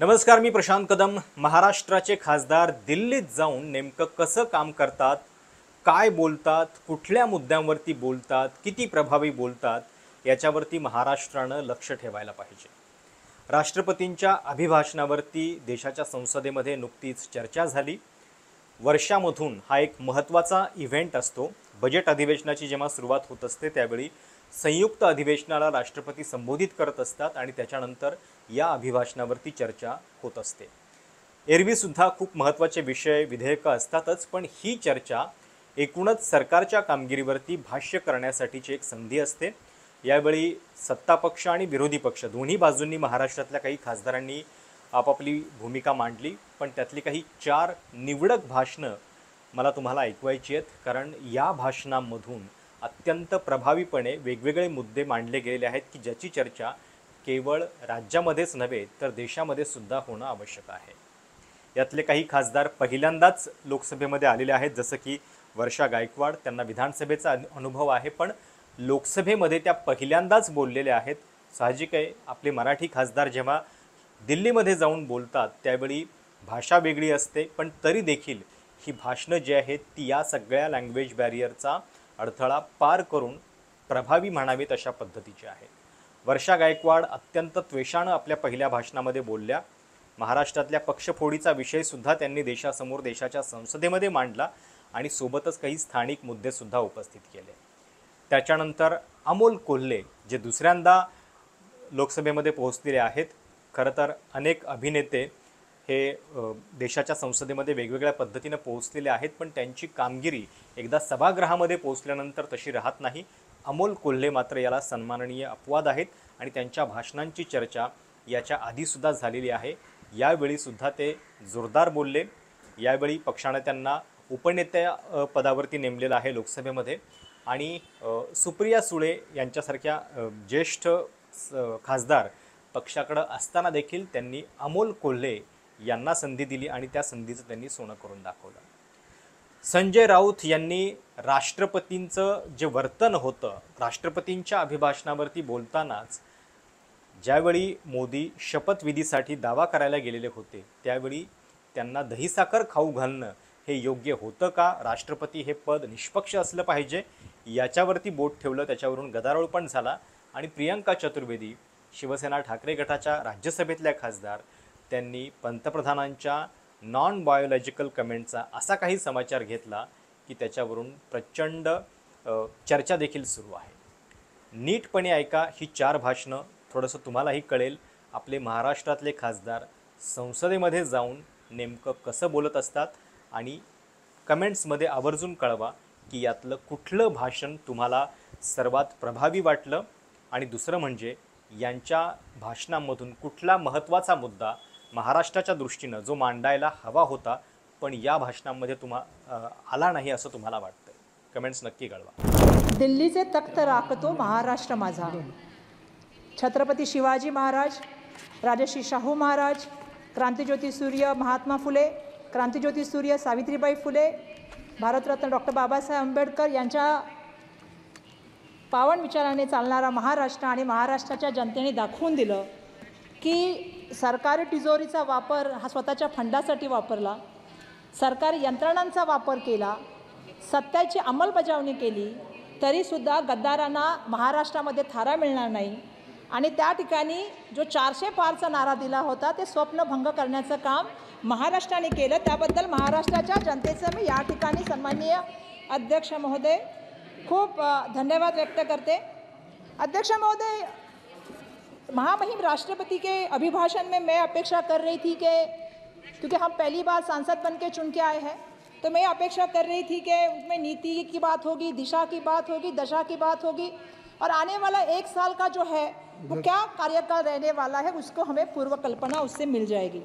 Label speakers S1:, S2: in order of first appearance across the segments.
S1: नमस्कार, मी प्रशांत कदम। महाराष्ट्राचे खासदार दिल्लीत जाऊन नेमकं कसं काम करतात, काय बोलतात, कुठल्या मुद्द्यांवरती बोलतात, किती प्रभावी बोलतात याच्यावरती महाराष्ट्रानं लक्ष ठेवायला पाहिजे। राष्ट्रपतींच्या अभिभाषणावरती देशाच्या संसदेमध्ये नुकतीच चर्चा झाली। वर्षामधून हा एक महत्त्वाचा इव्हेंट असतो। बजेट अधिवेशनाची जेव्हा सुरुवात होत असते त्यावेळी संयुक्त अधिवेशनाला राष्ट्रपती संबोधित करत असतात आणि त्याच्यानंतर या अभिभाषणावरती चर्चा होत असते। एरवीसुद्धा खूप महत्त्वाचे विषय विधेयकं असतातच, पण ही चर्चा एकूणच सरकारच्या कामगिरीवरती भाष्य करण्यासाठीची एक संधी असते। यावेळी सत्तापक्ष आणि विरोधी पक्ष दोन्ही बाजूंनी महाराष्ट्रातल्या काही खासदारांनी आपापली भूमिका मांडली, पण त्यातली काही 4 निवडक भाषणं मला तुम्हाला ऐकवायची आहेत, कारण या भाषणांमधून अत्यंत प्रभावीपणे वेगवेगळे मुद्दे मांडले गेलेले आहेत की ज्याची चर्चा केवळ राज्यामध्येच नव्हे तर देशामध्ये सुद्धा होणं आवश्यक आहे। यातले काही खासदार पहिल्यांदाच लोकसभेमध्ये आलेले आहेत, जसं की वर्षा गायकवाड। त्यांना विधानसभेचा अनुभव आहे, पण लोकसभेमध्ये त्या पहिल्यांदाच बोललेल्या आहेत। साहजिक आहे, आपले मराठी खासदार जेव्हा दिल्लीमध्ये जाऊन बोलतात त्यावेळी भाषा वेगळी असते, पण तरी देखील ही भाषणं जी आहेत ती या सगळ्या लँग्वेज बॅरियरचा अडथळा पार करून प्रभावी म्हणावीत अशा पद्धतीची आहे। वर्षा गायकवाड अत्यंत त्वेषानं आपल्या पहिल्या भाषणामध्ये बोलल्या। महाराष्ट्रातल्या पक्षफोडीचा विषयसुद्धा त्यांनी देशासमोर देशाच्या संसदेमध्ये मांडला आणि सोबतच काही स्थानिक मुद्देसुद्धा उपस्थित केले। त्याच्यानंतर अमोल कोल्हे जे दुसऱ्यांदा लोकसभेमध्ये पोहोचलेले आहेत। खरं तर अनेक अभिनेते हे देशाच्या संसदेमध्ये वेगवेगळ्या पद्धतीनं पोहोचलेले आहेत, पण त्यांची कामगिरी एकदा सभागृहामध्ये पोहोचल्यानंतर तशी राहत नाही। अमोल कोल्हे मात्र याला सन्माननीय अपवाद आहेत आणि त्यांच्या भाषणांची चर्चा याच्या आधीसुद्धा झालेली आहे। यावेळीसुद्धा ते जोरदार बोलले। यावेळी पक्षाने त्यांना उपनेत्या पदावरती नेमलेलं आहे लोकसभेमध्ये आणि सुप्रिया सुळे यांच्यासारख्या ज्येष्ठ खासदार पक्षाकडे असताना देखील त्यांनी अमोल कोल्हे यांना संधी दिली आणि त्या संधीचं त्यांनी सोनं करून दाखवलं। संजय राऊत यांनी राष्ट्रपतींचं जे वर्तन होतं, राष्ट्रपतींच्या अभिभाषणावरती बोलतानाच ज्यावेळी मोदी शपथविधीसाठी दावा करायला गेलेले होते त्यावेळी त्यांना दहीसाखर खाऊ घालणं हे योग्य होतं का? राष्ट्रपती हे पद निष्पक्ष असलं पाहिजे याच्यावरती बोट ठेवलं। त्याच्यावरून गदारोळ पण झाला आणि प्रियंका चतुर्वेदी शिवसेना ठाकरे गटाच्या राज्यसभेतल्या खासदार त्यांनी पंतप्रधानांच्या नॉन बायोलॉजिकल कमेंटचा असा काही समाचार घेतला की त्याच्यावरून प्रचंड चर्चा देखील सुरू आहे। नीटपणे ऐका ही 4 भाषणं, थोडंसं तुम्हालाही कळेल आपले महाराष्ट्रातले खासदार संसदेमध्ये जाऊन नेमकं कसं बोलत असतात आणि कमेंट्समध्ये आवर्जून कळवा की यातलं कुठलं भाषण तुम्हाला सर्वात प्रभावी वाटलं आणि दुसरं म्हणजे यांच्या भाषणांमधून कुठला महत्त्वाचा मुद्दा महाराष्ट्राच्या दृष्टीनं जो मांडायला हवा होता पण या भाषणांमध्ये आला नाही असं तुम्हाला वाटतं। कमेंट्स नक्की कळवा।
S2: दिल्लीचे तख्त राखतो महाराष्ट्र माझा। छत्रपती शिवाजी महाराज, राजश्री शाहू महाराज, क्रांतिज्योती सूर्य महात्मा फुले, क्रांतिज्योती सूर्य सावित्रीबाई फुले, भारतरत्न डॉक्टर बाबासाहेब आंबेडकर यांच्या पावन विचाराने चालणारा महाराष्ट्र आणि महाराष्ट्राच्या जनतेने दाखवून दिलं की सरकारी तिजोरीचा वापर हा स्वतःच्या फंडासाठी वापरला, सरकारी यंत्रणांचा वापर केला, सत्याची अंमलबजावणी केली तरीसुद्धा गद्दारांना महाराष्ट्रामध्ये थारा मिळणार नाही आणि त्या ठिकाणी जो 400 पारचा नारा दिला होता ते स्वप्नभंग करण्याचं काम महाराष्ट्राने केलं। त्याबद्दल महाराष्ट्राच्या जनतेचं मी या ठिकाणी सन्माननीय अध्यक्ष महोदय खूप धन्यवाद व्यक्त करते। अध्यक्ष महोदय, महामहिम राष्ट्रपति के अभिभाषण में मैं अपेक्षा कर रही थी कि क्योंकि हम पहली बार सांसद बन के चुन के आए हैं तो मैं अपेक्षा कर रही थी कि उसमें नीति की बात होगी, दिशा की बात होगी, दशा की बात होगी और आने वाला 1 साल का जो है वो क्या कार्यकाल रहने वाला है उसको हमें पूर्व कल्पना उससे मिल जाएगी।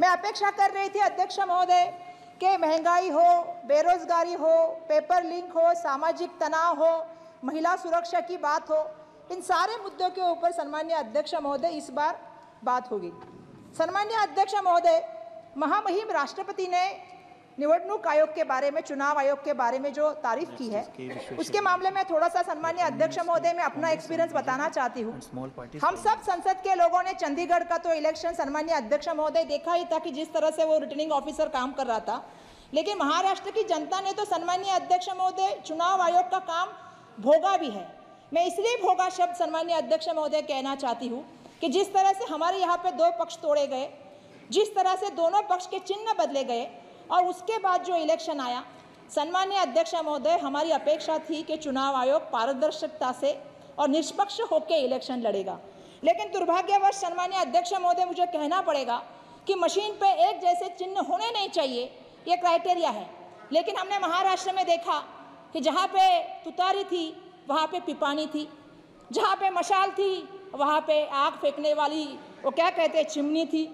S2: मैं अपेक्षा कर रही थी अध्यक्ष महोदय कि महंगाई हो, बेरोजगारी हो, पेपर लिंक हो, सामाजिक तनाव हो, महिला सुरक्षा की बात हो, इन सारे मुद्दों के ऊपर सम्माननीय अध्यक्ष महोदय इस बार बात होगी। सम्माननीय अध्यक्ष महोदय, महामहिम राष्ट्रपति ने निवडणूक आयोग के बारे में, चुनाव आयोग के बारे में जो तारीफ की है, उसके मामले में थोड़ा सा सन्माननीय अध्यक्ष महोदय मैं अपना एक्सपीरियंस बताना चाहती हूँ। हम सब संसद के लोगों ने चंडीगढ़ का तो इलेक्शन सन्माननीय अध्यक्ष महोदय देखा ही था कि जिस तरह से वो रिटर्निंग ऑफिसर काम कर रहा था, लेकिन महाराष्ट्र की जनता ने तो सन्माननीय अध्यक्ष महोदय चुनाव आयोग का काम भोगा भी है। मैं इसलिए भोगा शब्द सन्माननीय अध्यक्ष महोदय कहना चाहती हूँ कि जिस तरह से हमारे यहाँ पे 2 पक्ष तोड़े गए, जिस तरह से दोनों पक्ष के चिन्ह बदले गए और उसके बाद जो इलेक्शन आया, सन्माननीय अध्यक्ष महोदय हमारी अपेक्षा थी कि चुनाव आयोग पारदर्शिता से और निष्पक्ष होकर इलेक्शन लड़ेगा। लेकिन दुर्भाग्यवश सन्माननीय अध्यक्ष महोदय मुझे कहना पड़ेगा कि मशीन पे एक जैसे चिन्ह होने नहीं चाहिए, ये क्राइटेरिया है। लेकिन हमने महाराष्ट्र में देखा कि जहाँ पे तुतारी थी वहाँ पे पिपानी थी, जहाँ पे मशाल थी वहाँ पे आग फेंकने वाली वो क्या कहते हैं चिमनी थी।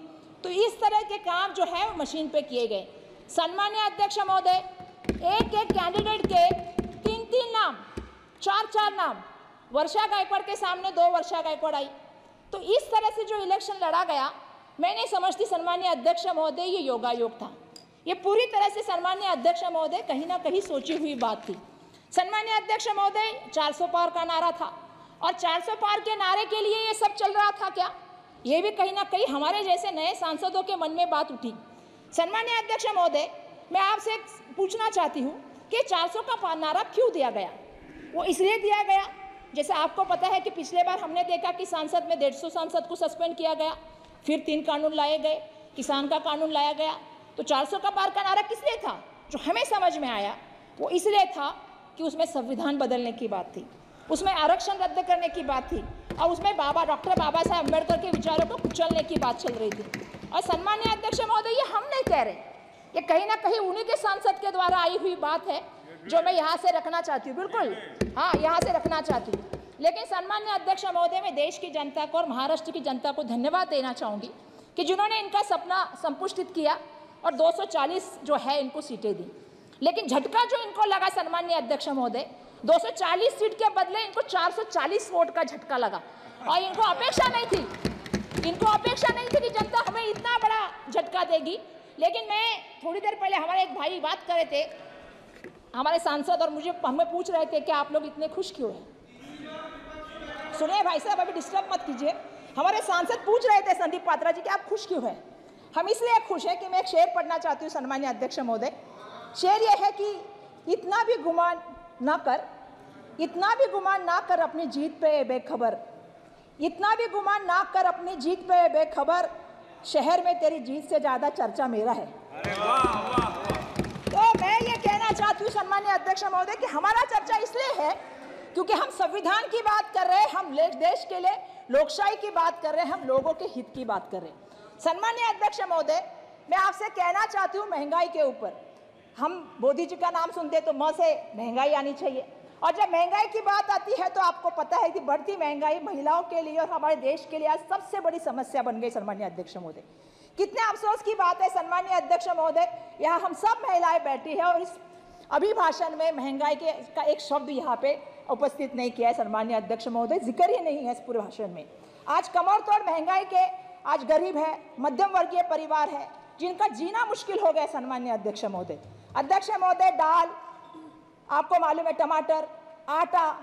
S2: तो इस तरह के काम जो है वो मशीन पे किए गए। सन्माननीय अध्यक्ष महोदय एक एक कैंडिडेट के 3-3 नाम, 4-4 नाम, वर्षा गायकवाड़ के सामने 2 वर्षा गायकवाड़ आई। तो इस तरह से जो इलेक्शन लड़ा गया, मैं नहीं समझती सन्माननीय अध्यक्ष महोदय ये योगायोग था। ये पूरी तरह से सन्माननीय अध्यक्ष महोदय कहीं ना कहीं सोची हुई बात थी। सन्माननीय अध्यक्ष महोदय 400 पार का नारा था और 400 पार के नारे के लिए ये सब चल रहा था क्या? ये भी कहीं ना कहीं हमारे जैसे नए सांसदों के मन में बात उठी। सन्माननीय अध्यक्ष महोदय, मैं आपसे पूछना चाहती हूँ कि 400 का नारा क्यों दिया गया? वो इसलिए दिया गया, जैसे आपको पता है कि पिछले बार हमने देखा कि सांसद में 150 सांसद को सस्पेंड किया गया, फिर 3 कानून लाए गए, किसान का कानून लाया गया। तो 400 का पार का नारा किस लिए था? जो हमें समझ में आया वो इसलिए था कि उसमें संविधान बदलने की बात थी, उसमें आरक्षण रद्द करने की बात थी और उसमें डॉक्टर बाबा साहब अम्बेडकर के विचारों को कुचलने की बात चल रही थी। और सन्माननीय अध्यक्ष महोदय, ये हम नहीं कह रहे, ये कहीं ना कहीं उन्हीं के सांसद के द्वारा आई हुई बात है जो मैं यहाँ से रखना चाहती हूँ। बिल्कुल हाँ, यहाँ से रखना चाहती हूँ। लेकिन सन्माननीय अध्यक्ष महोदय, मैं देश की जनता को और महाराष्ट्र की जनता को धन्यवाद देना चाहूँगी कि जिन्होंने इनका सपना संपुष्टित किया और 240 जो है इनको सीटें दी। लेकिन झटका जो इनको लगा सन्माननीय अध्यक्ष महोदय, 240 सीट के बदले इनको 440 वोट का झटका लगा। और इनको अपेक्षा नहीं थी कि जनता हमें इतना बड़ा झटका देगी। लेकिन मैं थोड़ी देर पहले हमारे एक भाई बात कर रहे थे, हमारे सांसद, और हमें पूछ रहे थे कि आप लोग इतने खुश क्यों हैं। सुनिए भाई साहब, अभी डिस्टर्ब मत कीजिए। हमारे सांसद पूछ रहे थे संदीप पात्रा जी कि आप खुश क्यों हैं। हम इसलिए खुश हैं कि मैं एक शेर पढ़ना चाहती हूँ सन्माननीय अध्यक्ष महोदय। शेर यह है कि इतना भी गुमान ना कर अपनी जीत पे बेखबर, इतना भी गुमान ना कर अपनी जीत पे बेखबर, शहर में तेरी जीत से ज़्यादा चर्चा मेरा है। तो मैं ये कहना चाहती हूँ सन्माननीय अध्यक्ष महोदय कि हमारा चर्चा इसलिए है क्योंकि हम संविधान की बात कर रहे हैं, हम देश के लिए लोकशाही की बात कर रहे हैं, हम लोगों के हित की बात कर रहे हैं। सन्माननीय अध्यक्ष महोदय, मैं आपसे कहना चाहती हूँ महंगाई के ऊपर, हम मोदी जी का नाम सुनते तो म से महंगाई आनी चाहिए, और जब महंगाई की बात आती है तो आपको पता है कि बढ़ती महंगाई महिलाओं के लिए और हमारे देश के लिए आज सबसे बड़ी समस्या बन गई। सन्माननीय अध्यक्ष महोदय, कितने अफसोस की बात है सन्माननीय अध्यक्ष महोदय, यहाँ हम सब महिलाएं बैठी है और इस अभिभाषण में महंगाई का एक शब्द यहाँ पे उपस्थित नहीं किया है। सन्माननीय अध्यक्ष महोदय, जिक्र ही नहीं है इस पूरे भाषण में। आज कमर तोड़ महंगाई के आज गरीब है, मध्यम वर्गीय परिवार है जिनका जीना मुश्किल हो गया। सन्माननीय अध्यक्ष महोदय, दाल, आपको मालूम है टमाटर, आटा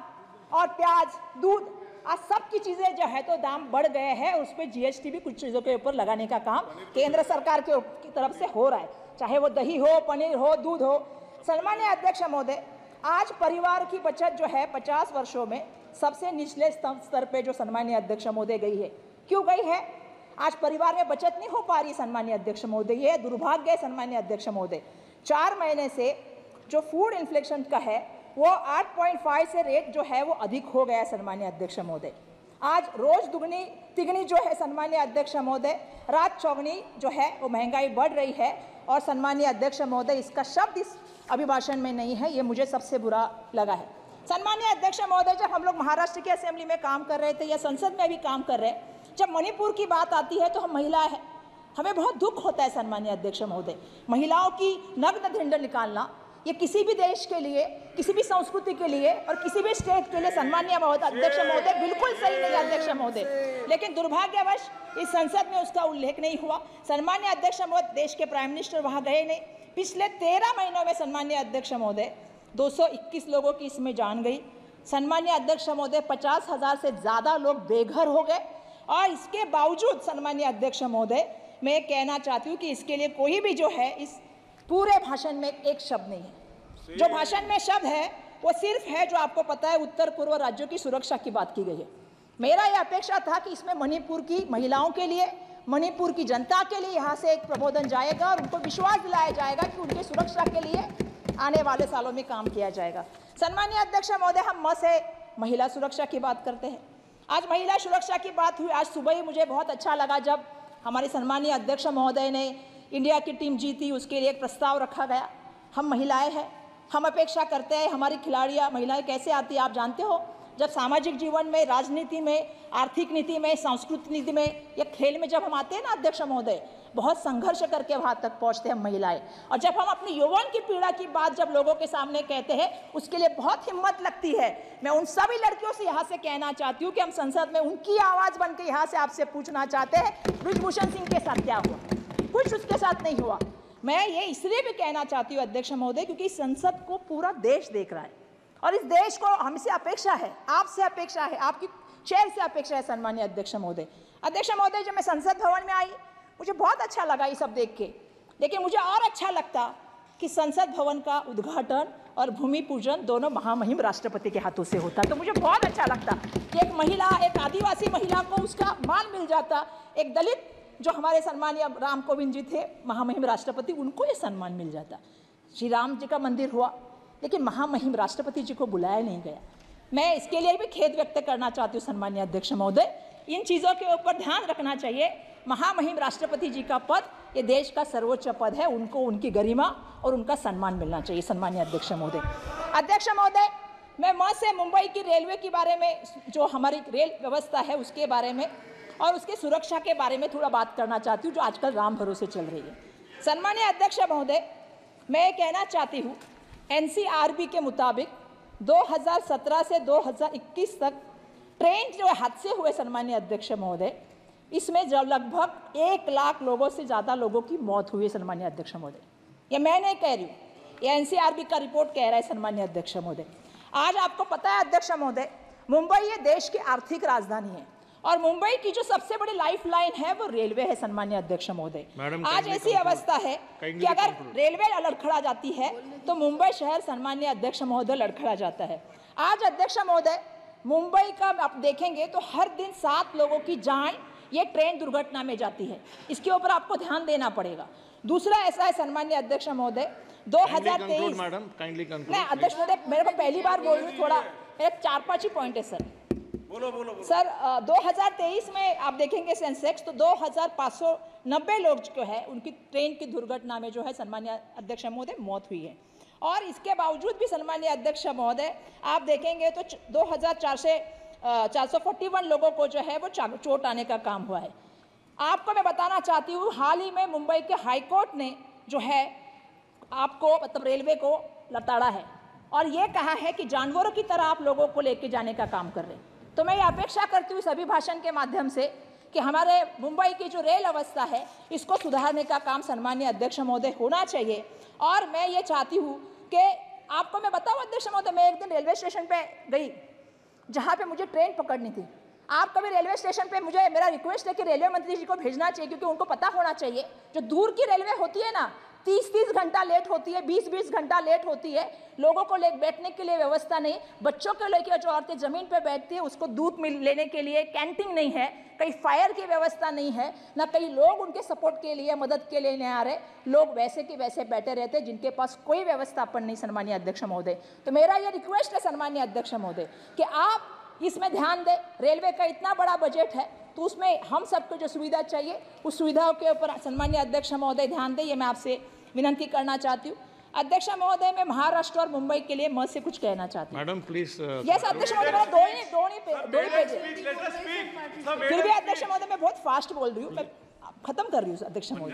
S2: और प्याज, दूध, आज सब की चीज़ें जो है तो दाम बढ़ गए हैं। उस पर जीएसटी भी कुछ चीज़ों के ऊपर लगाने का काम केंद्र सरकार की तरफ से हो रहा है, चाहे वो दही हो, पनीर हो, दूध हो। सन्माननीय अध्यक्ष महोदय, आज परिवार की बचत जो है 50 वर्षों में सबसे निचले स्तर पे जो सन्माननीय अध्यक्ष महोदय गई है। क्यों गई है? आज परिवार में बचत नहीं हो पा रही सन्माननीय अध्यक्ष महोदय, ये दुर्भाग्य है सन्माननीय अध्यक्ष महोदय। 4 महीने से जो फूड इन्फ्लेशन का है वो 8.5 से रेट जो है वो अधिक हो गया है सन्माननीय अध्यक्ष महोदय। आज रोज दुगनी तिगनी जो है सन्माननीय अध्यक्ष महोदय, रात चौगनी जो है वो महंगाई बढ़ रही है। और सन्माननीय अध्यक्ष महोदय, इसका शब्द इस अभिभाषण में नहीं है, ये मुझे सबसे बुरा लगा है। सन्माननीय अध्यक्ष महोदय, जब हम लोग महाराष्ट्र की असेंबली में काम कर रहे थे या संसद में भी काम कर रहे हैं, जब मणिपुर की बात आती है तो हम महिला है, हमें बहुत दुख होता है सन्माननीय अध्यक्ष महोदय। महिलाओं की नग्न ढिंड निकालना, ये किसी भी देश के लिए, किसी भी संस्कृति के लिए और किसी भी स्टेट के लिए सम्मानीय अध्यक्ष महोदय बिल्कुल सही नहीं अध्यक्ष महोदय। लेकिन दुर्भाग्यवश इस संसद में उसका उल्लेख नहीं हुआ। सम्मानीय अध्यक्ष महोदय, देश के प्राइम मिनिस्टर वहां गए नहीं। पिछले 13 महीनों में सम्मानीय अध्यक्ष महोदय 221 लोगों की इसमें जान गई। सम्मानीय अध्यक्ष महोदय 50,000 से ज़्यादा लोग बेघर हो गए। और इसके बावजूद सम्मानीय अध्यक्ष महोदय, मैं कहना चाहती हूँ कि इसके लिए कोई भी जो है इस पूरे भाषण में एक शब्द नहीं है। जो भाषण में शब्द है वो सिर्फ है जो आपको पता है उत्तर पूर्व राज्यों की सुरक्षा की बात की गई है। मेरा यह अपेक्षा था कि इसमें मणिपुर की महिलाओं के लिए, मणिपुर की जनता के लिए यहाँ से एक प्रबोधन जाएगा और उनको विश्वास दिलाया जाएगा कि उनकी सुरक्षा के लिए आने वाले सालों में काम किया जाएगा। सम्मानीय अध्यक्ष महोदय, हम म से महिला सुरक्षा की बात करते हैं। आज महिला सुरक्षा की बात हुई। आज सुबह ही मुझे बहुत अच्छा लगा जब हमारे सम्मानीय अध्यक्ष महोदय ने इंडिया की टीम जीती, उसके लिए एक प्रस्ताव रखा गया। हम महिलाएं हैं, हम अपेक्षा करते हैं हमारी खिलाड़ियां, महिलाएं कैसे आती है आप जानते हो। जब सामाजिक जीवन में, राजनीति में, आर्थिक नीति में, सांस्कृतिक नीति में या खेल में जब हम आते हैं ना अध्यक्ष महोदय, बहुत संघर्ष करके वहाँ तक पहुँचते हैं हम महिलाएं। और जब हम अपनी यौवन की पीड़ा की बात जब लोगों के सामने कहते हैं, उसके लिए बहुत हिम्मत लगती है। मैं उन सभी लड़कियों से यहाँ से कहना चाहती हूँ कि हम संसद में उनकी आवाज़ बन के यहाँ से आपसे पूछना चाहते हैं, बृजभूषण सिंह के साथ क्या हुआ? कुछ उसके साथ नहीं हुआ। मैं ये इसलिए भी कहना चाहती हूँ अध्यक्ष महोदय, क्योंकि संसद को पूरा देश देख रहा है और इस देश को हमसे अपेक्षा है, आपसे अपेक्षा है, आपकी चेयर से अपेक्षा है सम्मानीय अध्यक्ष महोदय। अध्यक्ष महोदय, जब मैं संसद भवन में आई मुझे बहुत अच्छा लगा ये सब देख के, लेकिन मुझे और अच्छा लगता कि संसद भवन का उद्घाटन और भूमि पूजन दोनों महामहिम राष्ट्रपति के हाथों से होता। तो मुझे बहुत अच्छा लगता कि एक महिला, एक आदिवासी महिला को उसका मान मिल जाता, एक दलित जो हमारे सम्मानीय राम कोविंद जी थे महामहिम राष्ट्रपति, उनको ये सम्मान मिल जाता। श्री राम जी का मंदिर हुआ लेकिन महामहिम राष्ट्रपति जी को बुलाया नहीं गया। मैं इसके लिए भी खेद व्यक्त करना चाहती हूँ सम्मानीय अध्यक्ष महोदय। इन चीज़ों के ऊपर ध्यान रखना चाहिए। महामहिम राष्ट्रपति जी का पद ये देश का सर्वोच्च पद है, उनको उनकी गरिमा और उनका सम्मान मिलना चाहिए सम्मानीय अध्यक्ष महोदय। अध्यक्ष महोदय, मैं म से मुंबई की रेलवे के बारे में, जो हमारी रेल व्यवस्था है उसके बारे में और उसकी सुरक्षा के बारे में थोड़ा बात करना चाहती हूँ, जो आजकल राम भरोसे चल रही है। सम्मानीय अध्यक्ष महोदय, मैं कहना चाहती हूँ NCRB के मुताबिक 2017 से 2021 तक ट्रेन जो हादसे हुए सम्मानीय अध्यक्ष महोदय, इसमें जब लगभग 1 लाख लोगों से ज़्यादा लोगों की मौत हुई है सम्मानीय अध्यक्ष महोदय। ये मैं नहीं कह रही हूँ, ये NCRB का रिपोर्ट कह रहा है सम्मानीय अध्यक्ष महोदय। आज आपको पता है अध्यक्ष महोदय, मुंबई ये देश की आर्थिक राजधानी है और मुंबई की जो सबसे बड़ी लाइफलाइन है वो रेलवे है सम्मानीय अध्यक्ष महोदय। आज ऐसी अवस्था है कि अगर रेलवे लड़खड़ा जाती है तो मुंबई शहर सम्मानीय अध्यक्ष महोदय लड़खड़ा जाता है। आज अध्यक्ष महोदय, मुंबई का आप देखेंगे तो हर दिन 7 लोगों की जान ये ट्रेन दुर्घटना में जाती है। इसके ऊपर आपको ध्यान देना पड़ेगा। दूसरा ऐसा है सम्मानीय अध्यक्ष महोदय, 2023 मैं अध्यक्ष महोदय, मेरे को पहली बार बोल रही हूँ, थोड़ा 4-5 ही पॉइंट है सर। बोलो सर, 2023 में आप देखेंगे सेंसेक्स तो 2590 लोग जो है उनकी ट्रेन की दुर्घटना में जो है सम्मानीय अध्यक्ष महोदय मौत हुई है। और इसके बावजूद भी सम्मानीय अध्यक्ष महोदय आप देखेंगे तो 441 लोगों को जो है वो चोट आने का काम हुआ है। आपको मैं बताना चाहती हूँ, हाल ही में मुंबई के हाईकोर्ट ने जो है आपको मतलब रेलवे को लताड़ा है और ये कहा है कि जानवरों की तरह आप लोगों को लेके जाने का काम कर रहे हैं। तो मैं ये अपेक्षा करती हूँ सभी भाषण के माध्यम से कि हमारे मुंबई की जो रेल अवस्था है इसको सुधारने का काम सम्मानीय अध्यक्ष महोदय होना चाहिए। और मैं ये चाहती हूँ कि आपको मैं बताऊँ अध्यक्ष महोदय, मैं एक दिन रेलवे स्टेशन पे गई जहाँ पे मुझे ट्रेन पकड़नी थी। आप कभी रेलवे स्टेशन पे, मुझे मेरा रिक्वेस्ट है कि रेलवे मंत्री जी को भेजना चाहिए, क्योंकि उनको पता होना चाहिए जो दूर की रेलवे होती है ना 30-30 घंटा लेट होती है, 20-20 घंटा लेट होती है। लोगों को बैठने के लिए व्यवस्था नहीं, बच्चों को लेकर जो औरतें ज़मीन पर बैठती है उसको दूध लेने के लिए कैंटीन नहीं है, कहीं फायर की व्यवस्था नहीं है, ना कई लोग उनके सपोर्ट के लिए मदद के लिए नहीं आ रहे। लोग वैसे के वैसे बैठे रहते हैं जिनके पास कोई व्यवस्थापन नहीं सम्मानीय अध्यक्ष महोदय। तो मेरा ये रिक्वेस्ट है सम्मानीय अध्यक्ष महोदय कि आप इसमें ध्यान दें। रेलवे का इतना बड़ा बजट है तो उसमें हम सबको जो सुविधा चाहिए उस सुविधाओं के ऊपर सम्मानीय अध्यक्ष महोदय ध्यान दें, ये मैं आपसे विनती करना चाहती हूँ। अध्यक्ष महोदय, मैं महाराष्ट्र और मुंबई के लिए म से कुछ कहना चाहती हूँ। Madam please. यस अध्यक्ष महोदय, मेरा दो ही पेज है। फिर भी अध्यक्ष महोदय मैं बहुत फास्ट बोल रही हूँ, मैं खत्म कर रही हूँ अध्यक्ष महोदय।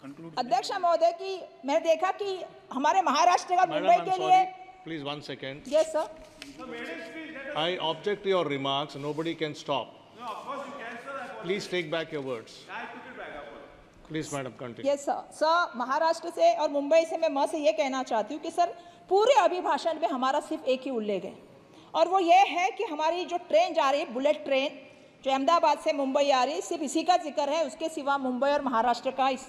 S2: अध्यक्ष महोदय की मैंने देखा कि हमारे महाराष्ट्र का मुंबई के लिए
S3: Please, 1 second.
S2: Yes sir
S3: I object to your remarks. Nobody can stop. No, of course you can, sir. Please take back your words. I took it back. Please, madam, continue.
S2: Yes sir Maharashtra से और मुंबई से मैं से ये कहना चाहती हूँ कि सर पूरे अभिभाषण में हमारा सिर्फ एक ही उल्लेख है और वो ये है कि हमारी जो ट्रेन जा रही है बुलेट ट्रेन जो अहमदाबाद से मुंबई आ रही है सिर्फ इसी का जिक्र है, उसके सिवा मुंबई और महाराष्ट्र का इस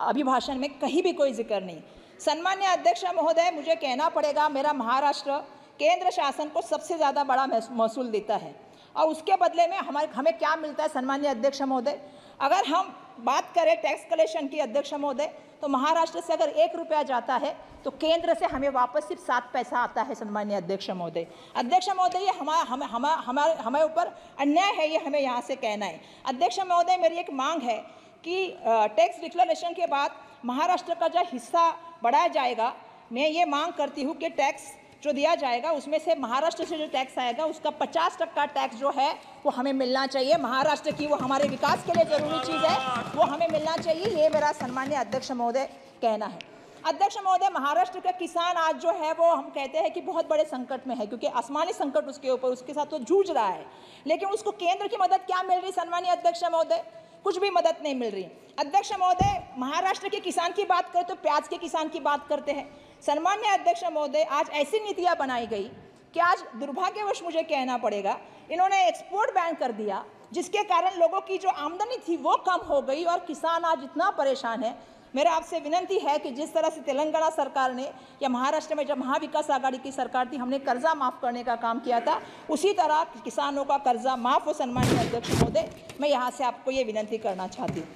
S2: अभिभाषण में कहीं भी कोई जिक्र नहीं। सन्मान्य अध्यक्ष महोदय, मुझे कहना पड़ेगा मेरा महाराष्ट्र केंद्र शासन को सबसे ज़्यादा बड़ा महसूल देता है और उसके बदले में हमें क्या मिलता है सन्मान्य अध्यक्ष महोदय? अगर हम बात करें टैक्स कलेक्शन की अध्यक्ष महोदय, तो महाराष्ट्र से अगर 1 रुपया जाता है तो केंद्र से हमें वापस सिर्फ 7 पैसा आता है सन्मान्य अध्यक्ष महोदय। अध्यक्ष महोदय, ये हमारे ऊपर अन्याय है, ये हमें यहाँ से कहना है। अध्यक्ष महोदय, मेरी एक मांग है कि टैक्स डिक्लेरेशन के बाद महाराष्ट्र का जो हिस्सा बढ़ाया जाएगा, मैं ये मांग करती हूँ कि टैक्स जो दिया जाएगा उसमें से महाराष्ट्र से जो टैक्स आएगा उसका 50% टैक्स जो है वो हमें मिलना चाहिए। महाराष्ट्र की वो हमारे विकास के लिए जरूरी चीज़ है, वो हमें मिलना चाहिए, ये मेरा सन्मान्य अध्यक्ष महोदय कहना है। अध्यक्ष महोदय, महाराष्ट्र का किसान आज जो है वो हम कहते हैं कि बहुत बड़े संकट में है क्योंकि आसमानी संकट उसके ऊपर उसके साथ वो जूझ रहा है, लेकिन उसको केंद्र की मदद क्या मिल रही सन्मान्य अध्यक्ष महोदय? कुछ भी मदद नहीं मिल रही। अध्यक्ष महोदय, महाराष्ट्र के किसान की बात करें तो प्याज के किसान की बात करते हैं। सन्मान्य अध्यक्ष महोदय, आज ऐसी नीतियां बनाई गई कि आज दुर्भाग्यवश मुझे कहना पड़ेगा इन्होंने एक्सपोर्ट बैन कर दिया, जिसके कारण लोगों की जो आमदनी थी वो कम हो गई और किसान आज इतना परेशान है। मेरा आपसे विनंती है कि जिस तरह से तेलंगाना सरकार ने या महाराष्ट्र में जब महाविकास आघाड़ी की सरकार थी हमने कर्जा माफ़ करने का काम किया था, उसी तरह किसानों का कर्जा माफ़ हो सन्मान्य अध्यक्ष महोदय, मैं यहाँ से आपको ये विनंती करना चाहती हूँ।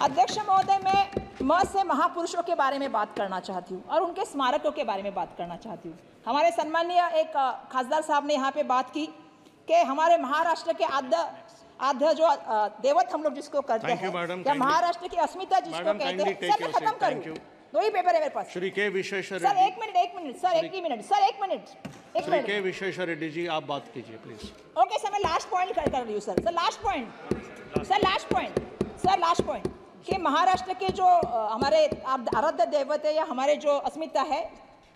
S2: अध्यक्ष महोदय, मैं से महापुरुषों के बारे में बात करना चाहती हूँ और उनके स्मारकों के बारे में बात करना चाहती हूँ। हमारे सम्मानीय एक खासदार साहब ने यहाँ पे बात की कि हमारे महाराष्ट्र के आद्य जो देवत हम लोग जिसको करते हैं या महाराष्ट्र की अस्मिता जिसको कहते हैं। सर मैं खत्म करूँ, 2 ही पेपर है मेरे पास।
S3: श्री के विश्वेश्वर
S2: सर एक
S3: रेड्डी जी, आप बात कीजिए प्लीज।
S2: ओके सर, मैं लास्ट पॉइंट कर रही हूँ सर लास्ट पॉइंट कि महाराष्ट्र के जो हमारे आराध्य दैवत है या हमारे जो अस्मिता है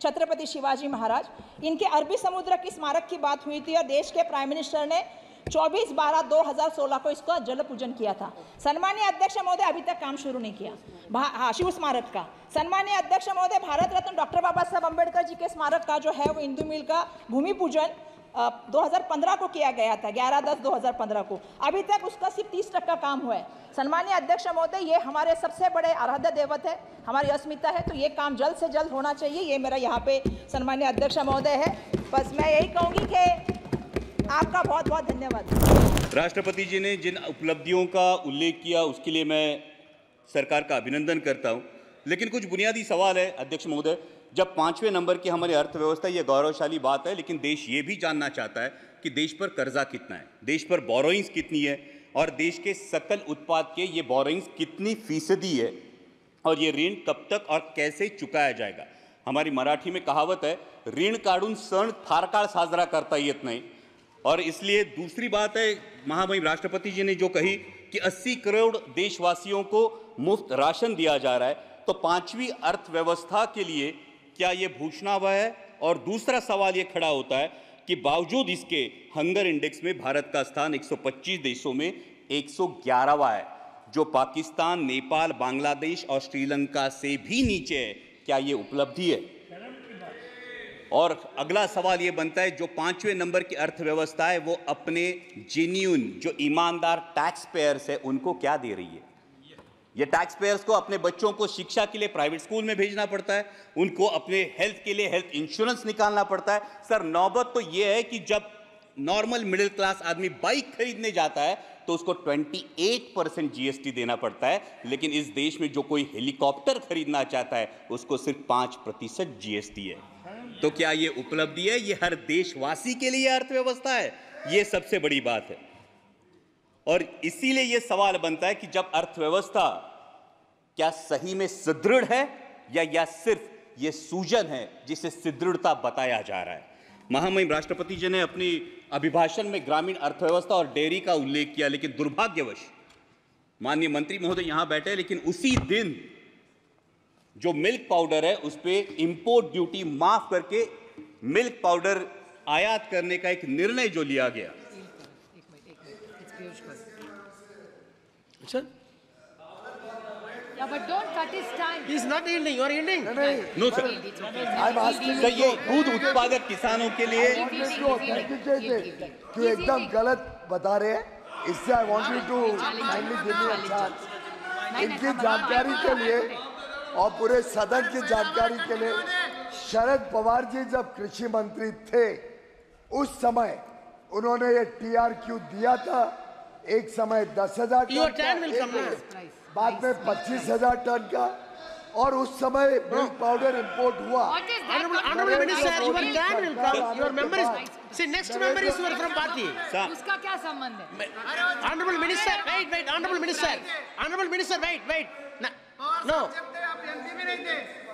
S2: छत्रपति शिवाजी महाराज, इनके अरबी समुद्र की स्मारक की बात हुई थी और देश के प्राइम मिनिस्टर ने 24/12/2016 को इसका जल पूजन किया था। सन्मान्य अध्यक्ष महोदय, अभी तक काम शुरू नहीं किया शिव स्मारक का। सन्मान्य अध्यक्ष महोदय, भारत रत्न डॉक्टर बाबा साहब अम्बेडकर जी के स्मारक का जो है वो इंदू मिल का भूमि पूजन 2015 को किया गया था, 11/10/2015 को। अभी तक उसका सिर्फ 30% काम हुआ है। सन्मान्य अध्यक्ष महोदय, ये हमारे सबसे बड़े आराध्य देवत है, हमारी अस्मिता है, तो ये काम जल्द से जल्द होना चाहिए। ये मेरा यहाँ पे सन्मान्य अध्यक्ष महोदय है। बस मैं यही कहूँगी कि आपका बहुत बहुत धन्यवाद।
S4: राष्ट्रपति जी ने जिन उपलब्धियों का उल्लेख किया उसके लिए मैं सरकार का अभिनंदन करता हूं, लेकिन कुछ बुनियादी सवाल है अध्यक्ष महोदय। जब 5वें नंबर की हमारी अर्थव्यवस्था, ये गौरवशाली बात है, लेकिन देश ये भी जानना चाहता है कि देश पर कर्जा कितना है, देश पर बोरोइंग्स कितनी है और देश के सकल उत्पाद के ये बोरोइंग्स कितनी फीसदी है और ये ऋण कब तक और कैसे चुकाया जाएगा। हमारी मराठी में कहावत है, ऋण काढून सण फार काळ साजरा करता येत नाही। और इसलिए दूसरी बात है, महामहिम राष्ट्रपति जी ने जो कही कि 80 करोड़ देशवासियों को मुफ्त राशन दिया जा रहा है, तो 5वीं अर्थव्यवस्था के लिए क्या ये भूषणावह है? और दूसरा सवाल ये खड़ा होता है कि बावजूद इसके हंगर इंडेक्स में भारत का स्थान 125 देशों में 111वां है, जो पाकिस्तान, नेपाल, बांग्लादेश और श्रीलंका से भी नीचे है। क्या ये उपलब्धि है? और अगला सवाल ये बनता है, जो 5वें नंबर की अर्थव्यवस्था है वो अपने जेन्युइन जो ईमानदार टैक्स पेयर्स है उनको क्या दे रही है? ये टैक्स पेयर्स को अपने बच्चों को शिक्षा के लिए प्राइवेट स्कूल में भेजना पड़ता है, उनको अपने हेल्थ के लिए हेल्थ इंश्योरेंस निकालना पड़ता है। सर, नौबत तो ये है कि जब नॉर्मल मिडिल क्लास आदमी बाइक खरीदने जाता है तो उसको 28% जीएसटी देना पड़ता है, लेकिन इस देश में जो कोई हेलीकॉप्टर खरीदना चाहता है उसको सिर्फ 5% जीएसटी है। तो क्या ये उपलब्धि है? ये हर देशवासी के लिए अर्थव्यवस्था है? ये सबसे बड़ी बात है। और इसीलिए ये सवाल बनता है कि जब अर्थव्यवस्था क्या सही में सुदृढ़ है या सिर्फ ये सूजन है जिसे सुदृढ़ता बताया जा रहा है। महामहिम राष्ट्रपति जी ने अपनी अभिभाषण में ग्रामीण अर्थव्यवस्था और डेयरी का उल्लेख किया, लेकिन दुर्भाग्यवश माननीय मंत्री महोदय यहां बैठे हैं, लेकिन उसी दिन जो मिल्क पाउडर है उस पे इंपोर्ट ड्यूटी माफ करके मिल्क पाउडर आयात करने का एक निर्णय जो लिया गया।
S5: Sir?
S6: Yeah, but don't cut his time.
S5: He's not yielding. You are yielding.
S4: No sir,
S7: I'm asking
S4: sir ये दूध उत्पादक किसानों के लिए
S7: क्यों एकदम गलत बता रहे हैं, इससे I want you to kindly give me a chance. इनकी जानकारी के लिए और पूरे सदन की जानकारी के लिए, शरद पवार जी जब कृषि मंत्री थे उस समय उन्होंने ये TRQ दिया था। एक समय 10,000
S5: Your
S7: टन
S5: time will
S7: का,
S5: come now.
S7: बाद में 25,000 टन का, और उस समय मिल्क पाउडर इंपोर्ट हुआ।
S6: What is that?
S5: Honorable Minister, your time will come. Your member is. See, next member is your from party.
S6: उसका क्या संबंध है?
S5: Honorable Minister, wait. Honorable Minister, wait. No.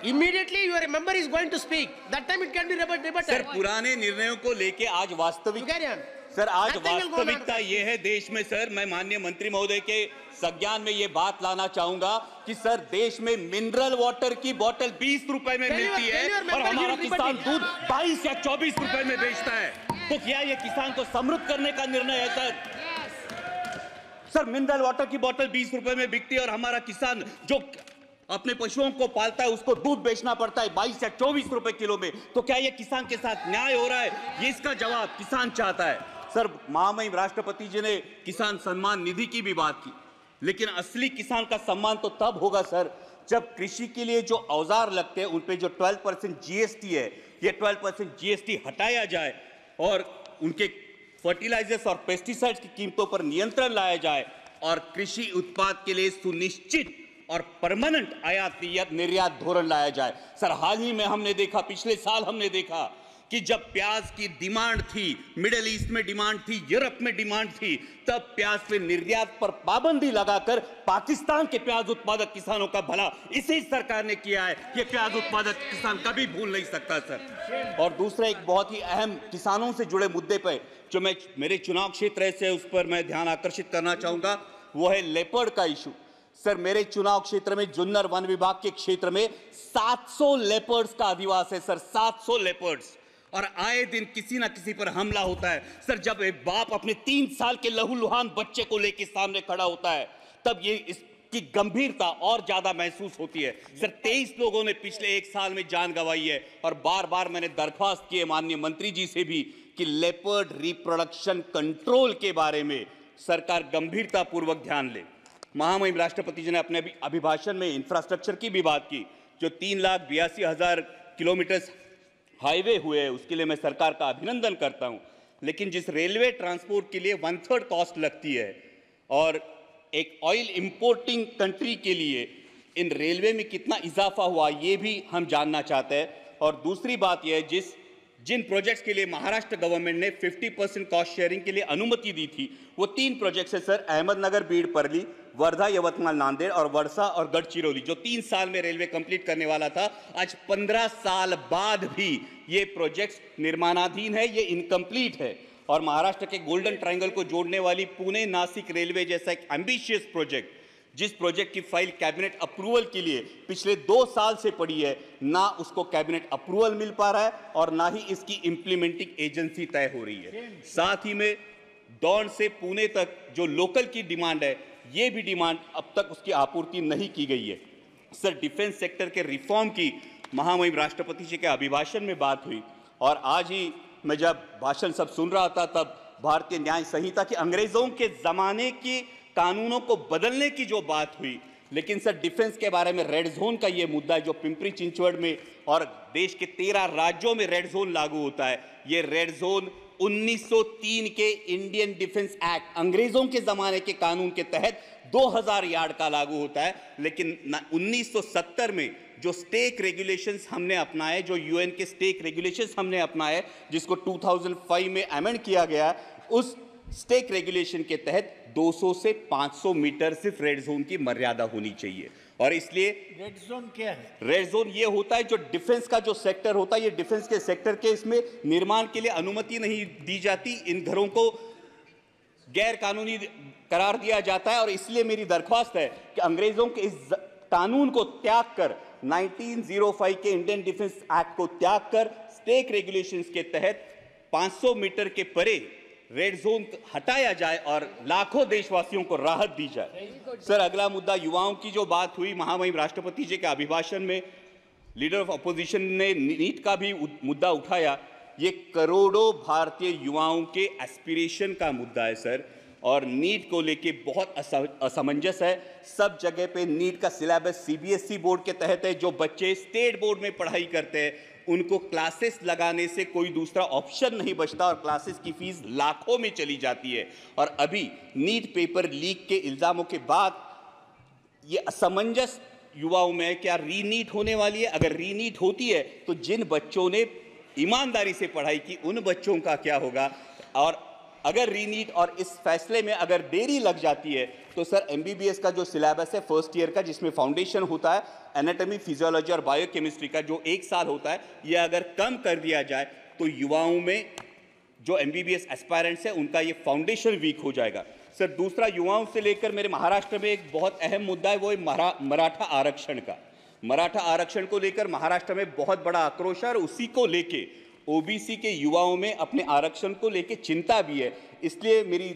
S5: Immediately your member is going to speak. That time it can be debated.
S4: Sir पुराने निर्णयों को लेके आज वास्तविक
S5: You carry on.
S4: सर आज
S5: Nothing will go
S4: वास्तविकता
S5: wrong.
S4: ये है देश में सर, मैं माननीय मंत्री महोदय के संज्ञान में ये बात लाना चाहूंगा कि सर देश में मिनरल वाटर की बोतल 20 रुपए में मिलती है और हमारा किसान दूध 22 या 24 रुपए में बेचता है। तो क्या ये किसान को समृद्ध करने का निर्णय है सर? सर मिनरल वाटर की बोतल 20 रुपए में बिकती है और हमारा किसान जो अपने पशुओं को पालता है उसको दूध बेचना पड़ता है 22 या 24 रुपए किलो में। तो क्या ये किसान के साथ न्याय हो रहा है? ये इसका जवाब किसान चाहता है। सर महामहिम राष्ट्रपति जी ने किसान सम्मान निधि की भी बात की, लेकिन असली किसान का सम्मान तो तब होगा सर जब कृषि के लिए जो औजार लगते हैं उन पे जो 12% GST है, ये 12% GST हटाया जाए और उनके फर्टिलाइजर्स और पेस्टिसाइड्स की कीमतों पर नियंत्रण लाया जाए और कृषि उत्पाद के लिए सुनिश्चित और परमानेंट आयात निर्यात धोरण लाया जाए। सर हाल ही में हमने देखा, पिछले साल हमने देखा कि जब प्याज की डिमांड थी, मिडिल ईस्ट में डिमांड थी, यूरोप में डिमांड थी, तब प्याज पे निर्यात पर पाबंदी लगाकर पाकिस्तान के प्याज उत्पादक किसानों का भला इसी सरकार ने किया है। ये प्याज उत्पादक किसान कभी भूल नहीं सकता सर। और दूसरा एक बहुत ही अहम किसानों से जुड़े मुद्दे पर जो मैं मेरे चुनाव क्षेत्र से उस पर मैं ध्यान आकर्षित करना चाहूंगा, वो है लेपर्ड का इशू। सर मेरे चुनाव क्षेत्र में जुन्नर वन विभाग के क्षेत्र में 700 लेपर्ड्स का अधिवास है सर, 700 लेपर्ड्स, और आए दिन किसी ना किसी पर हमला होता है। सर जब एक बाप अपने 3 साल के लहूलुहान बच्चे को लेकर सामने खड़ा होता है तब ये इसकी गंभीरता और ज्यादा महसूस होती है। सर 23 लोगों ने पिछले 1 साल में जान गंवाई है और बार बार मैंने दरख्वास्त की है माननीय मंत्री जी से भी कि लेपर्ड रिप्रोडक्शन कंट्रोल के बारे में सरकार गंभीरता पूर्वक ध्यान ले। महामहिम राष्ट्रपति जी ने अपने अभिभाषण में इंफ्रास्ट्रक्चर की भी बात की। जो 3,82,000 किलोमीटर हाईवे हुए हैं उसके लिए मैं सरकार का अभिनंदन करता हूं, लेकिन जिस रेलवे ट्रांसपोर्ट के लिए 1/3 कॉस्ट लगती है और एक ऑयल इंपोर्टिंग कंट्री के लिए इन रेलवे में कितना इजाफा हुआ ये भी हम जानना चाहते हैं। और दूसरी बात यह है जिन प्रोजेक्ट्स के लिए महाराष्ट्र गवर्नमेंट ने 50% कॉस्ट शेयरिंग के लिए अनुमति दी थी वो 3 प्रोजेक्ट्स है सर, अहमदनगर बीड परली, वर्धा यवतमाल नांदेड़ और वर्षा और गढ़चिरौली, जो 3 साल में रेलवे कंप्लीट करने वाला था। आज 15 साल बाद भी ये प्रोजेक्ट्स निर्माणाधीन है, ये इनकम्प्लीट है। और महाराष्ट्र के गोल्डन ट्रायंगल को जोड़ने वाली पुणे नासिक रेलवे जैसा एक एम्बिशियस प्रोजेक्ट, जिस प्रोजेक्ट की फाइल कैबिनेट अप्रूवल के लिए पिछले 2 साल से पड़ी है, ना उसको कैबिनेट अप्रूवल मिल पा रहा है और ना ही इसकी इंप्लीमेंटिंग एजेंसी तय हो रही है। साथ ही में दौंड से पुणे तक जो लोकल की डिमांड है, ये भी डिमांड अब तक उसकी आपूर्ति नहीं की गई है। सर डिफेंस सेक्टर के रिफॉर्म की महामहिम राष्ट्रपति जी के अभिभाषण में बात हुई और आज ही मैं जब भाषण सब सुन रहा था तब भारतीय न्याय संहिता की अंग्रेजों के जमाने की कानूनों को बदलने की जो बात हुई, लेकिन सर डिफेंस के बारे में रेड जोन का ये मुद्दा है जो पिंपरी चिंचवड़ में और देश के 13 राज्यों में रेड जोन लागू होता है। ये रेड जोन 1903 के इंडियन डिफेंस एक्ट, अंग्रेजों के जमाने के कानून के तहत 2000 यार्ड का लागू होता है, लेकिन 1970 में जो स्टेक रेगुलेशंस हमने अपनाए, जो यूएन के स्टेक रेगुलेशंस हमने अपनाए, जिसको 2005 में अमेंड किया गया, उस स्टेक रेगुलेशन के तहत 200 से 500 मीटर सिर्फ रेड जोन की मर्यादा होनी चाहिए। और इसलिए
S5: रेड जोन क्या है?
S4: रेड जोन ये होता है जो डिफेंस का जो सेक्टर होता है, ये डिफेंस के सेक्टर के इसमें निर्माण के लिए अनुमति नहीं दी जाती। इन घरों को गैर कानूनी करार दिया जाता है। और इसलिए मेरी दरख्वास्त है कि अंग्रेजों के इस कानून को त्याग कर 1905 के इंडियन डिफेंस एक्ट को त्याग कर स्टेक रेगुलेशंस के तहत 500 मीटर के परे रेड जोन हटाया जाए और लाखों देशवासियों को राहत दी जाए। सर, अगला मुद्दा युवाओं की जो बात हुई, महामहिम राष्ट्रपति जी के अभिभाषण में लीडर ऑफ अपोजिशन ने नीट का भी मुद्दा उठाया। ये करोड़ों भारतीय युवाओं के एस्पिरेशन का मुद्दा है सर, और नीट को लेके बहुत असमंजस है। सब जगह पे नीट का सिलेबस सीबीएसई बोर्ड के तहत है। जो बच्चे स्टेट बोर्ड में पढ़ाई करते हैं उनको क्लासेस लगाने से कोई दूसरा ऑप्शन नहीं बचता और क्लासेस की फीस लाखों में चली जाती है। और अभी नीट पेपर लीक के इल्जामों के बाद ये असमंजस युवाओं में है, क्या रीनीट होने वाली है? अगर रीनीट होती है तो जिन बच्चों ने ईमानदारी से पढ़ाई की उन बच्चों का क्या होगा? और अगर रीनीट और इस फैसले में अगर देरी लग जाती है तो सर एमबीबीएस का जो सिलेबस है फर्स्ट ईयर का, जिसमें फाउंडेशन होता है एनाटॉमी, फिजियोलॉजी और बायोकेमिस्ट्री का, जो 1 साल होता है, ये अगर कम कर दिया जाए तो युवाओं में जो एमबीबीएस एस्पायरेंट्स है उनका ये फाउंडेशन वीक हो जाएगा। सर, दूसरा युवाओं से लेकर मेरे महाराष्ट्र में एक बहुत अहम मुद्दा है, वो है मराठा आरक्षण का। मराठा आरक्षण को लेकर महाराष्ट्र में बहुत बड़ा आक्रोश है और उसी को लेके ओबीसी के युवाओं में अपने आरक्षण को लेके चिंता भी है। इसलिए मेरी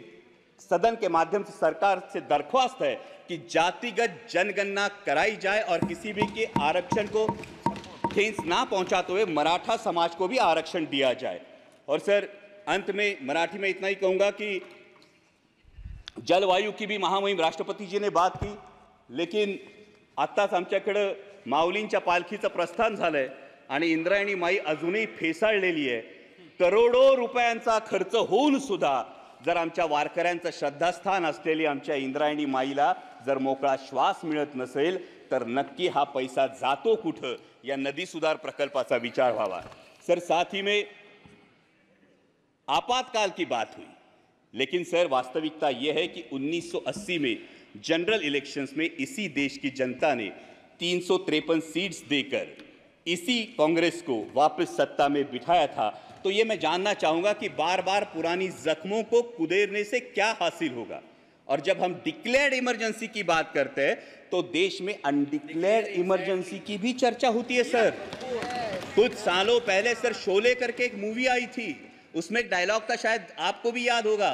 S4: सदन के माध्यम से सरकार से दरख्वास्त है कि जातिगत जनगणना कराई जाए और किसी भी के आरक्षण को ठेस ना पहुंचाते हुए मराठा समाज को भी आरक्षण दिया जाए। और सर, अंत में मराठी में इतना ही कहूंगा कि जलवायु की भी महामहिम राष्ट्रपति जी ने बात की, लेकिन आत्ताच आमच्याकडे माऊलींच्या पालखीचं प्रस्थान झालंय आणि इंद्रायणी माई अजूनही फेसाळलेली आहे। करोडो रुपयांचा खर्च होऊन सुद्धा जर आमच्या वारकऱ्यांचं श्रद्धास्थान असलेली आमच्या इंद्रायणी माईला जर मोकळा श्वास मिळत नसेल तर नक्की हा पैसा जातो कुठं, या नदी सुधार प्रकल्पाचा विचार व्हावा। सर, साथ ही में आपातकाल की बात हुई, लेकिन सर वास्तविकता यह है कि 1980 में जनरल इलेक्शंस में इसी देश की जनता ने 353 सीट्स देकर इसी कांग्रेस को वापस सत्ता में बिठाया था। तो ये मैं जानना चाहूंगा कि बार बार पुरानी जख्मों को कुदेरने से क्या हासिल होगा? और जब हम डिक्लेयर्ड इमरजेंसी की बात करते हैं तो देश में अनडिक्लेयर्ड इमरजेंसी की भी चर्चा होती है सर। कुछ सालों पहले सर शोले करके एक मूवी आई थी, उसमें एक डायलॉग था, शायद आपको भी याद होगा,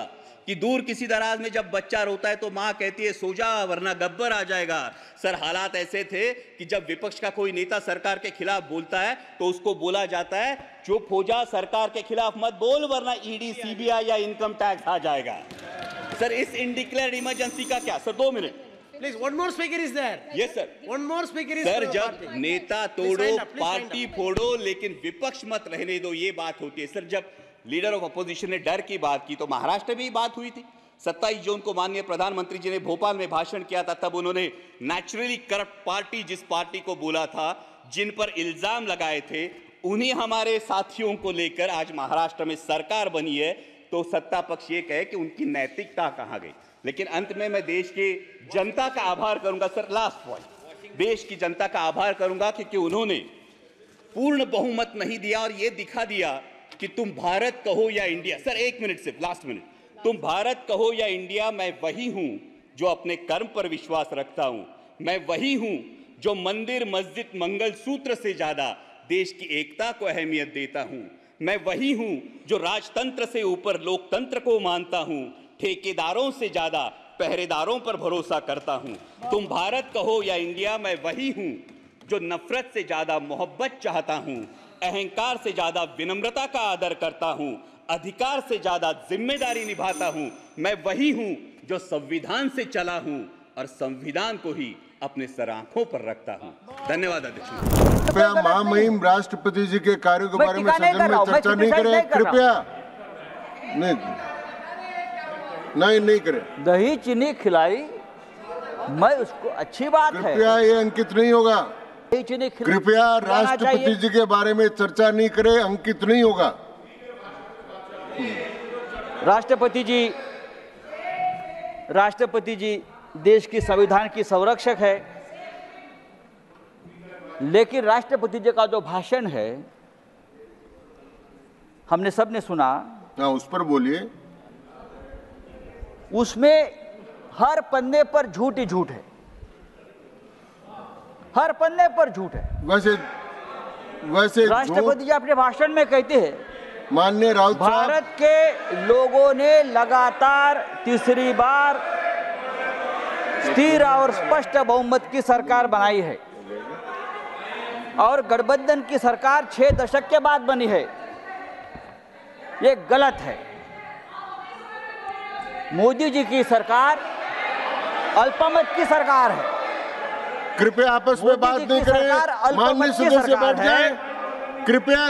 S4: कि दूर किसी दराज में जब बच्चा रोता है तो माँ कहती है सो जा वरना गब्बर आ जाएगा। सर, हालात ऐसे थे कि जब विपक्ष का कोई नेता सरकार के खिलाफ बोलता है तो उसको बोला जाता है चुप हो जा, सरकार के खिलाफ मत बोल वरना ईडी, सीबीआई या इनकम टैक्स आ जाएगा। सर, इस इनडिक्लेयर्ड इमरजेंसी का क्या? Sir, 2 minute
S5: Please, one more speaker is there.
S4: Yes, sir.
S5: One more speaker is
S4: sir,
S5: there.
S4: जब नेता तोड़ो, पार्टी फोड़ो, लेकिन विपक्ष मत रहने दो, ये बात होती है। सर, जब लीडर ऑफ अपोजिशन ने डर की बात की तो महाराष्ट्र में ही बात हुई थी। 27 जून को माननीय प्रधानमंत्री जी ने भोपाल में भाषण किया था, तब उन्होंने नेचुरली करप्ट पार्टी, जिस पार्टी को बोला था, जिन पर इल्जाम लगाए थे, उन्हीं हमारे साथियों को लेकर आज महाराष्ट्र में सरकार बनी है। तो सत्ता पक्ष ये कहे कि उनकी नैतिकता कहां गई। लेकिन अंत में मैं देश की जनता का आभार करूंगा सर, लास्ट पॉइंट, देश की जनता का आभार करूंगा क्योंकि उन्होंने पूर्ण बहुमत नहीं दिया और ये दिखा दिया कि तुम भारत कहो या इंडिया। सर, 1 मिनट सिर्फ, लास्ट मिनट, तुम भारत कहो या इंडिया, मैं वही हूं जो अपने कर्म पर विश्वास रखता हूं। मैं वही हूं जो मंदिर, मस्जिद, मंगल सूत्र से ज्यादा देश की एकता को अहमियत देता हूं। मैं वही हूं जो राजतंत्र से ऊपर लोकतंत्र को मानता हूं, ठेकेदारों से ज्यादा पहरेदारों पर भरोसा करता हूं। तुम भारत कहो या इंडिया, मैं वही हूं जो नफरत से ज्यादा मोहब्बत चाहता हूं, अहंकार से ज्यादा विनम्रता का आदर करता हूं, अधिकार से ज्यादा जिम्मेदारी निभाता हूं। मैं वही हूं जो संविधान से चला हूं और संविधान को ही अपने सर आंखों पर रखता हूं। धन्यवाद अध्यक्ष।
S8: कृपया महामहिम राष्ट्रपति जी के कार्यों के बारे में सदन में चर्चा नहीं करें, कृपया नहीं करें।
S9: दही चीनी खिलाई, मैं उसको अच्छी बात है,
S8: कृपया ये अंकित नहीं होगा।
S9: दही चीनी
S8: कृपया राष्ट्रपति जी के बारे में चर्चा नहीं करें, अंकित नहीं होगा।
S9: राष्ट्रपति जी देश की संविधान की संरक्षक है, लेकिन राष्ट्रपति जी का जो भाषण है हमने सबने सुना।
S8: हाँ, उस पर बोलिए।
S9: उसमें हर पन्ने पर झूठ ही झूठ है, हर पन्ने पर झूठ है।
S8: वैसे
S9: राष्ट्रपति जी अपने भाषण में कहते हैं,
S8: माननीय राउत साहब,
S9: भारत के लोगों ने लगातार तीसरी बार स्थिर और स्पष्ट बहुमत की सरकार बनाई है और गठबंधन की सरकार 6 दशक के बाद बनी है। ये गलत है। मोदी जी की सरकार अल्पमत की सरकार है।
S8: कृपया आपस में बात नहीं करें, माननीय सदस्य बैठ जाएं। कृपया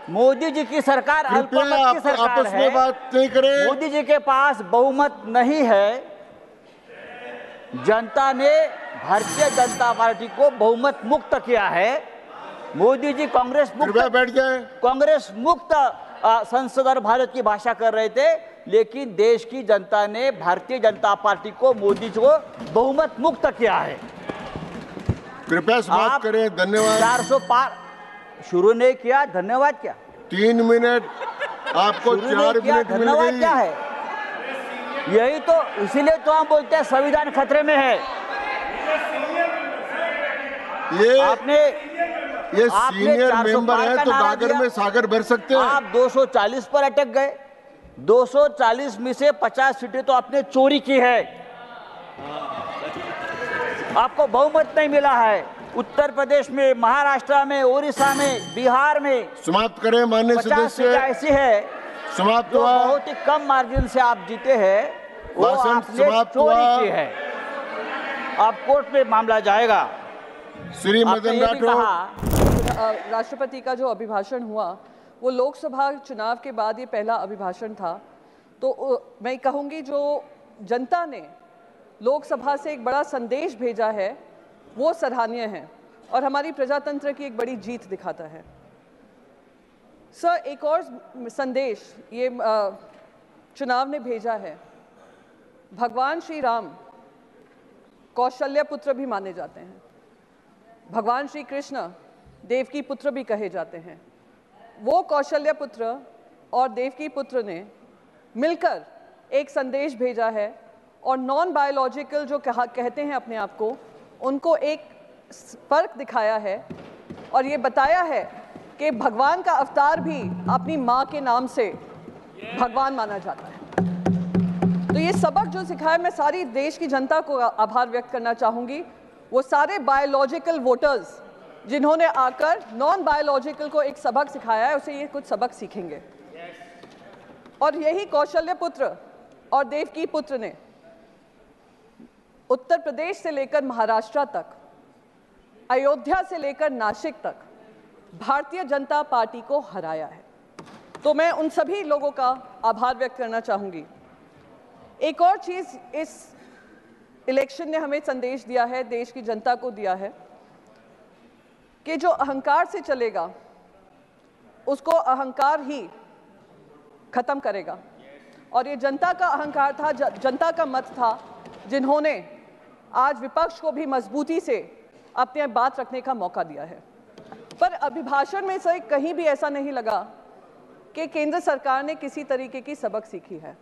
S9: मोदी जी की सरकार अल्पमत की सरकार
S8: आपस में बात नहीं करें।
S9: मोदी जी के पास बहुमत नहीं है। जनता ने भारतीय जनता पार्टी को बहुमत मुक्त किया है। मोदी जी कांग्रेस मुक्त,
S8: बैठ जाए,
S9: कांग्रेस मुक्त संसद और भारत की भाषा कर रहे थे, लेकिन देश की जनता ने भारतीय जनता पार्टी को, मोदी जी को बहुमत मुक्त किया है।
S8: कृपया समाप्त करें। धन्यवाद।
S9: 400 पार शुरू नहीं किया, धन्यवाद क्या?
S8: 3 मिनट आपको 4 मिनट मिल
S9: धन्यवाद
S8: गई।
S9: क्या है? यही तो, इसीलिए तो हम बोलते हैं संविधान खतरे में है।
S8: ये सीनियर मेंबर है तो गागर में सागर भर सकते हैं।
S9: आप 240 पर अटक गए। 240 में से 50 सीटें तो आपने चोरी की है। आपको बहुमत नहीं मिला है। उत्तर प्रदेश में, महाराष्ट्र में, उड़ीसा में, बिहार में
S8: समाप्त करें माननीय
S9: 50
S8: सदस्य।
S9: सीटें ऐसी है
S8: समाप्त
S9: जो
S8: हुआ।
S9: बहुत ही कम मार्जिन से आप जीते हैं, वो आपने चोरी की है। आप कोर्ट में मामला जाएगा।
S8: श्री मदन राठौर,
S10: राष्ट्रपति का जो अभिभाषण हुआ वो लोकसभा चुनाव के बाद ये पहला अभिभाषण था। तो मैं कहूँगी जो जनता ने लोकसभा से एक बड़ा संदेश भेजा है वो सराहनीय है और हमारी प्रजातंत्र की एक बड़ी जीत दिखाता है। सर, एक और संदेश ये चुनाव ने भेजा है। भगवान श्री राम कौशल्य पुत्र भी माने जाते हैं। भगवान श्री कृष्ण देवकी पुत्र भी कहे जाते हैं। वो कौशल्य पुत्र और देवकी पुत्र ने मिलकर एक संदेश भेजा है और नॉन बायोलॉजिकल जो कहते हैं अपने आप को, उनको एक फर्क दिखाया है और ये बताया है कि भगवान का अवतार भी अपनी माँ के नाम से भगवान माना जाता है। तो ये सबक जो सिखाया, मैं सारी देश की जनता को आभार व्यक्त करना चाहूँगी। वो सारे बायोलॉजिकल वोटर्स जिन्होंने आकर नॉन बायोलॉजिकल को एक सबक सिखाया है, उसे ये कुछ सबक सीखेंगे। और यही कौशल्य पुत्र और देवकी पुत्र ने उत्तर प्रदेश से लेकर महाराष्ट्र तक, अयोध्या से लेकर नासिक तक भारतीय जनता पार्टी को हराया है। तो मैं उन सभी लोगों का आभार व्यक्त करना चाहूँगी। एक और चीज़ इस इलेक्शन ने हमें संदेश दिया है, देश की जनता को दिया है कि जो अहंकार से चलेगा उसको अहंकार ही खत्म करेगा। और ये जनता का अहंकार था, जनता का मत था, जिन्होंने आज विपक्ष को भी मजबूती से अपने बात रखने का मौका दिया है। पर अभिभाषण में से कहीं भी ऐसा नहीं लगा कि केंद्र सरकार ने किसी तरीके की सबक सीखी है।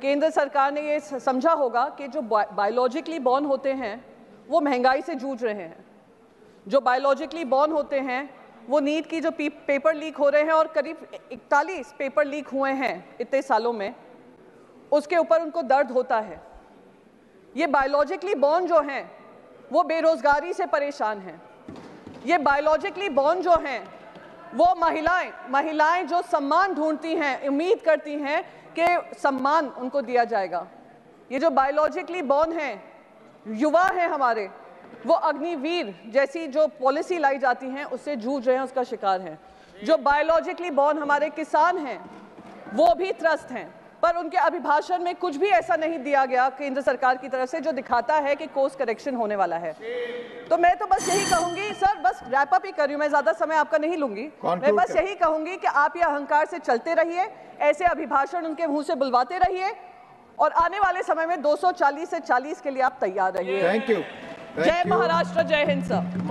S10: केंद्र सरकार ने ये समझा होगा कि जो बायोलॉजिकली बॉर्न होते हैं वो महंगाई से जूझ रहे हैं। जो बायोलॉजिकली बॉर्न होते हैं वो नीट की जो पेपर लीक हो रहे हैं और करीब 41 पेपर लीक हुए हैं इतने सालों में, उसके ऊपर उनको दर्द होता है। ये बायोलॉजिकली बॉर्न जो हैं वो बेरोजगारी से परेशान हैं। ये बायोलॉजिकली बॉर्न जो हैं वो महिलाएं जो सम्मान ढूंढती हैं, उम्मीद करती हैं कि सम्मान उनको दिया जाएगा। ये जो बायोलॉजिकली बॉर्न हैं, युवा हैं हमारे, वो अग्निवीर जैसी जो पॉलिसी लाई जाती हैं उससे जूझ रहे हैं, उसका शिकार हैं। जो बायोलॉजिकली बॉर्न हमारे किसान हैं वो भी त्रस्त हैं। पर उनके अभिभाषण में कुछ भी ऐसा नहीं दिया गया केंद्र सरकार की तरफ से जो दिखाता है कि कोर्स करेक्शन होने वाला है। तो मैं तो बस यही कहूंगी, सर बस रैप अप ही कर रही हूं, मैं ज्यादा समय आपका नहीं लूंगी। मैं बस यही कहूंगी कि आप ये अहंकार से चलते रहिए, ऐसे अभिभाषण उनके मुंह से बुलवाते रहिए और आने वाले समय में 240 से 40 के लिए आप तैयार रहिए।
S8: Thank you.
S10: जय महाराष्ट्र, जय हिंद सर।